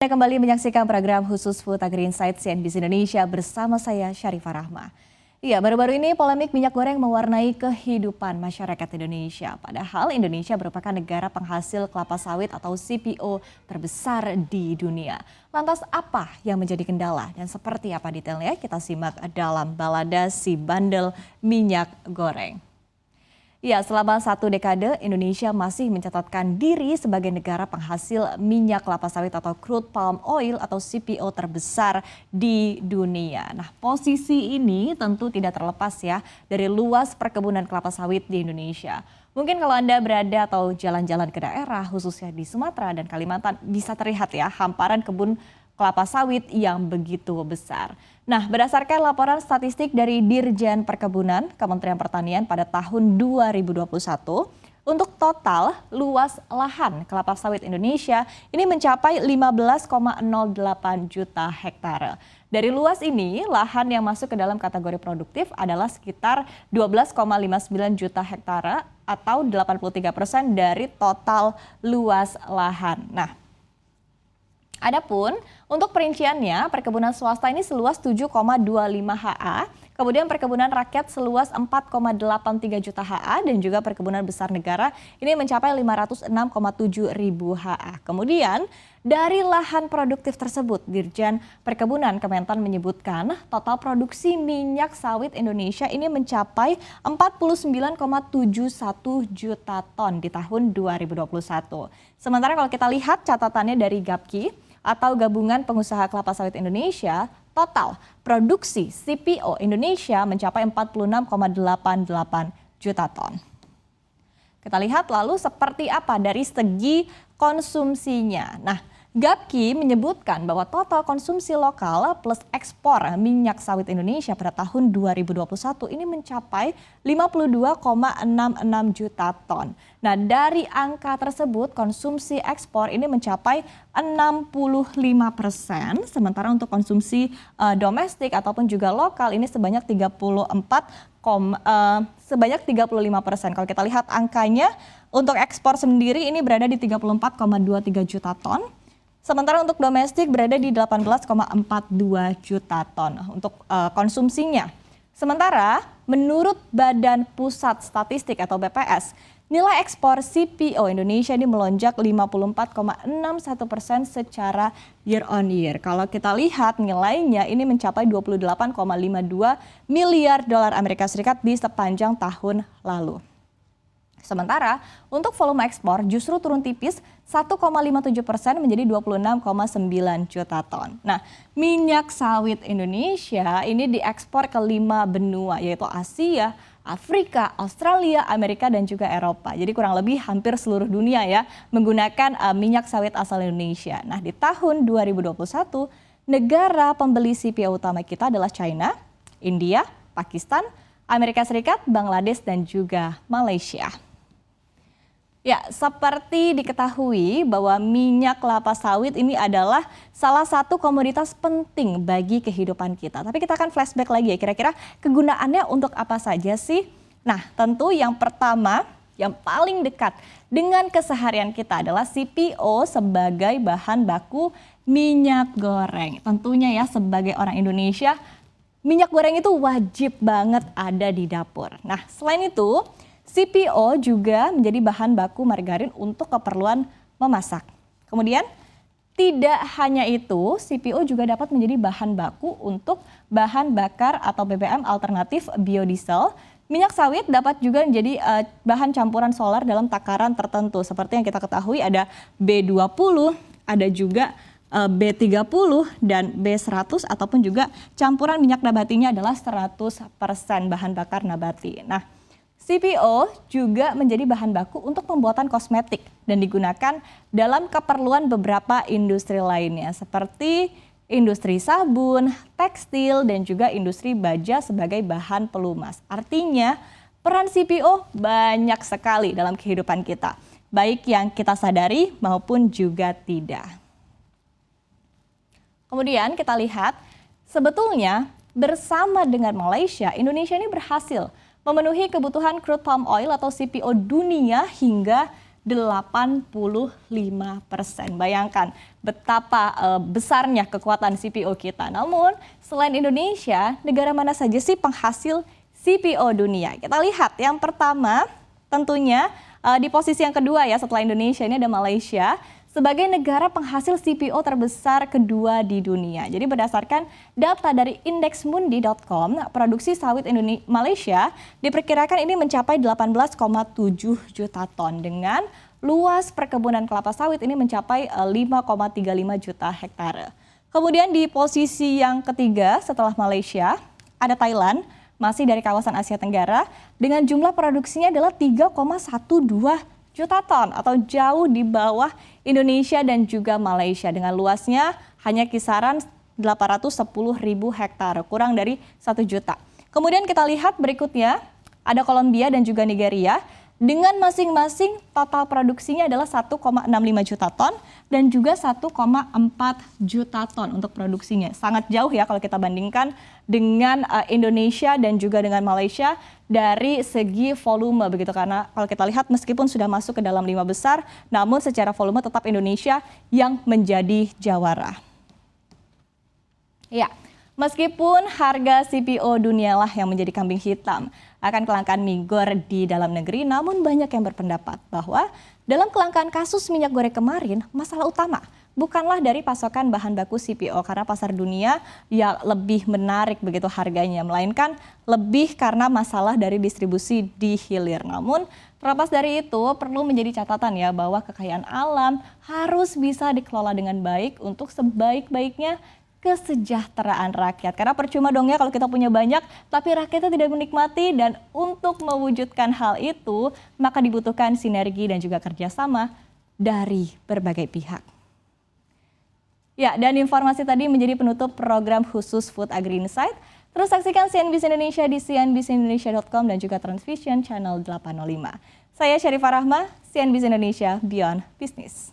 Anda kembali menyaksikan program khusus Food Agri Insight CNBC Indonesia bersama saya Syarifah Rahma. Iya, baru-baru ini polemik minyak goreng mewarnai kehidupan masyarakat Indonesia. Padahal Indonesia merupakan negara penghasil kelapa sawit atau CPO terbesar di dunia. Lantas apa yang menjadi kendala dan seperti apa detailnya? Kita simak dalam balada si bandel minyak goreng. Ya, selama 1 dekade Indonesia masih mencatatkan diri sebagai negara penghasil minyak kelapa sawit atau crude palm oil atau CPO terbesar di dunia. Nah, posisi ini tentu tidak terlepas ya dari luas perkebunan kelapa sawit di Indonesia. Mungkin kalau Anda berada atau jalan-jalan ke daerah khususnya di Sumatera dan Kalimantan bisa terlihat ya hamparan kebun kelapa sawit yang begitu besar. Nah, berdasarkan laporan statistik dari Dirjen Perkebunan Kementerian Pertanian pada tahun 2021, untuk total luas lahan kelapa sawit Indonesia ini mencapai 15,08 juta hektare. Dari luas ini, lahan yang masuk ke dalam kategori produktif adalah sekitar 12,59 juta hektare atau 83% dari total luas lahan. Nah, adapun untuk perinciannya, perkebunan swasta ini seluas 7,25 ha, kemudian perkebunan rakyat seluas 4,83 juta ha, dan juga perkebunan besar negara ini mencapai 506,7 ribu ha. Kemudian dari lahan produktif tersebut, Dirjen Perkebunan Kementan menyebutkan total produksi minyak sawit Indonesia ini mencapai 49,71 juta ton di tahun 2021. Sementara kalau kita lihat catatannya dari Gapki, atau Gabungan Pengusaha Kelapa Sawit Indonesia, total produksi CPO Indonesia mencapai 46,88 juta ton. Kita lihat lalu seperti apa dari segi konsumsinya. Nah, Gapki menyebutkan bahwa total konsumsi lokal plus ekspor minyak sawit Indonesia pada tahun 2021 ini mencapai 52,66 juta ton. Nah, dari angka tersebut konsumsi ekspor ini mencapai 65%, sementara untuk konsumsi domestik ataupun juga lokal ini sebanyak 35%. Kalau kita lihat angkanya untuk ekspor sendiri ini berada di 34,23 juta ton. Sementara untuk domestik berada di 18,42 juta ton untuk konsumsinya. Sementara menurut Badan Pusat Statistik atau BPS, nilai ekspor CPO Indonesia ini melonjak 54,61% secara year on year. Kalau kita lihat nilainya ini mencapai 28,52 miliar dolar Amerika Serikat di sepanjang tahun lalu. Sementara untuk volume ekspor justru turun tipis 1,57% menjadi 26,9 juta ton. Nah, minyak sawit Indonesia ini diekspor ke 5 benua yaitu Asia, Afrika, Australia, Amerika dan juga Eropa. Jadi kurang lebih hampir seluruh dunia ya menggunakan minyak sawit asal Indonesia. Nah, di tahun 2021 negara pembeli CPO utama kita adalah China, India, Pakistan, Amerika Serikat, Bangladesh dan juga Malaysia. Ya, seperti diketahui bahwa minyak kelapa sawit ini adalah salah satu komoditas penting bagi kehidupan kita. Tapi kita akan flashback lagi ya, kira-kira kegunaannya untuk apa saja sih? Nah, tentu yang pertama, yang paling dekat dengan keseharian kita adalah CPO sebagai bahan baku minyak goreng. Tentunya ya sebagai orang Indonesia, minyak goreng itu wajib banget ada di dapur. Nah, selain itu, CPO juga menjadi bahan baku margarin untuk keperluan memasak. Kemudian tidak hanya itu, CPO juga dapat menjadi bahan baku untuk bahan bakar atau BBM alternatif biodiesel. Minyak sawit dapat juga menjadi bahan campuran solar dalam takaran tertentu. Seperti yang kita ketahui ada B20, ada juga B30 dan B100 ataupun juga campuran minyak nabatinya adalah 100% bahan bakar nabati. Nah, CPO juga menjadi bahan baku untuk pembuatan kosmetik dan digunakan dalam keperluan beberapa industri lainnya seperti industri sabun, tekstil, dan juga industri baja sebagai bahan pelumas. Artinya peran CPO banyak sekali dalam kehidupan kita, baik yang kita sadari maupun juga tidak. Kemudian kita lihat sebetulnya bersama dengan Malaysia, Indonesia ini berhasil memenuhi kebutuhan crude palm oil atau CPO dunia hingga Bayangkan betapa besarnya kekuatan CPO kita. Namun selain Indonesia, negara mana saja sih penghasil CPO dunia? Kita lihat yang pertama tentunya di posisi yang kedua ya setelah Indonesia ini ada Malaysia sebagai negara penghasil CPO terbesar kedua di dunia. Jadi berdasarkan data dari indeksmundi.com, produksi sawit Malaysia diperkirakan ini mencapai 18,7 juta ton dengan luas perkebunan kelapa sawit ini mencapai 5,35 juta hektare. Kemudian di posisi yang ketiga setelah Malaysia ada Thailand, masih dari kawasan Asia Tenggara dengan jumlah produksinya adalah 3,12 juta ton atau jauh di bawah Indonesia dan juga Malaysia dengan luasnya hanya kisaran 810.000 hektar, kurang dari 1 juta. Kemudian kita lihat berikutnya ada Kolombia dan juga Nigeria dengan masing-masing total produksinya adalah 1,65 juta ton dan juga 1,4 juta ton untuk produksinya. Sangat jauh ya kalau kita bandingkan dengan Indonesia dan juga dengan Malaysia dari segi volume begitu, karena kalau kita lihat meskipun sudah masuk ke dalam 5 besar namun secara volume tetap Indonesia yang menjadi jawara. Ya, meskipun harga CPO dunialah yang menjadi kambing hitam akan kelangkaan minyak goreng di dalam negeri, namun banyak yang berpendapat bahwa dalam kelangkaan kasus minyak goreng kemarin, masalah utama bukanlah dari pasokan bahan baku CPO karena pasar dunia ya lebih menarik begitu harganya, melainkan lebih karena masalah dari distribusi di hilir. Namun terlepas dari itu perlu menjadi catatan ya bahwa kekayaan alam harus bisa dikelola dengan baik untuk sebaik-baiknya kesejahteraan rakyat. Karena percuma dong ya kalau kita punya banyak tapi rakyatnya tidak menikmati, dan untuk mewujudkan hal itu maka dibutuhkan sinergi dan juga kerjasama dari berbagai pihak. Ya, dan informasi tadi menjadi penutup program khusus Food Agri Insight. Terus saksikan CNBC Indonesia di cnbcindonesia.com dan juga Transvision Channel 805. Saya Syarifah Rahma, CNBC Indonesia Beyond Business.